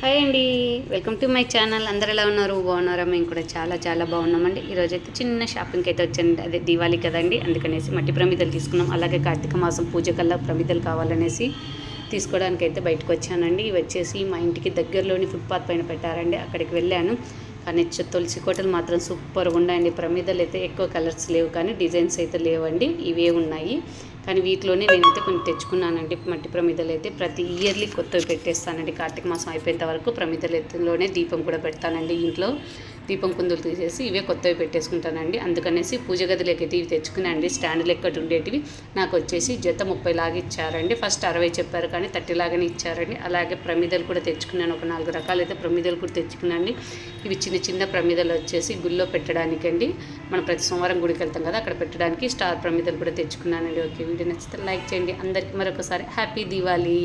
Hi అండి, welcome to my channel. అందరు ఎలా ఉన్నారు? బాగున్నారా? మేము కూడా చాలా బాగున్నామండి. ఈరోజైతే చిన్న షాపింగ్కి అయితే వచ్చానండి. అదే దివాళీ కదండి, అందుకనేసి మట్టి ప్రమిదలు తీసుకున్నాం. అలాగే కార్తీక మాసం పూజ కల్లా ప్రమిదలు కావాలనేసి తీసుకోవడానికి అయితే బయటకు వచ్చానండి. ఇవి వచ్చేసి మా ఇంటికి దగ్గరలోని ఫుట్పాత్ పైన పెట్టారండి, అక్కడికి వెళ్ళాను. కానీ తులసి కోటలు మాత్రం సూపర్గా ఉన్నాయండి. ప్రమిదలు అయితే ఎక్కువ కలర్స్ లేవు, కానీ డిజైన్స్ అయితే లేవండి, ఇవే ఉన్నాయి. కానీ వీటిలోనే నేనైతే కొన్ని తెచ్చుకున్నానండి. మట్టి ప్రమిదలు అయితే ప్రతి ఇయర్లీ కొత్తవి పెట్టేస్తానండి. కార్తీక మాసం అయిపోయేంత వరకు ప్రమిదలలోనే దీపం కూడా పెడతానండి. ఇంట్లో దీపం కుందులు తీసేసి ఇవే కొత్తవి పెట్టేసుకుంటానండి. అందుకనేసి పూజ గదిలోకి అయితే ఇవి తెచ్చుకున్నానండి. స్టాండ్లు ఎక్కటి ఉండేటివి నాకు వచ్చేసి జత 30 లాగా ఇచ్చారండి. ఫస్ట్ 60 చెప్పారు, కానీ 30 లాగానే ఇచ్చారండి. అలాగే ప్రమిదలు కూడా తెచ్చుకున్నాను. ఒక 4 రకాలైతే ప్రమిదలు కూడా తెచ్చుకున్నానండి. ఇవి చిన్న ప్రమిదలు వచ్చేసి గుళ్ళో పెట్టడానికండి. మనం ప్రతి సోమవారం గుడికి వెళ్తాం కదా, అక్కడ పెట్టడానికి స్టార్ ప్రమిదలు కూడా తెచ్చుకున్నానండి. ఓకే, వీడియో నచ్చితే లైక్ చేయండి. అందరికీ మరొకసారి హ్యాపీ దివాళీ.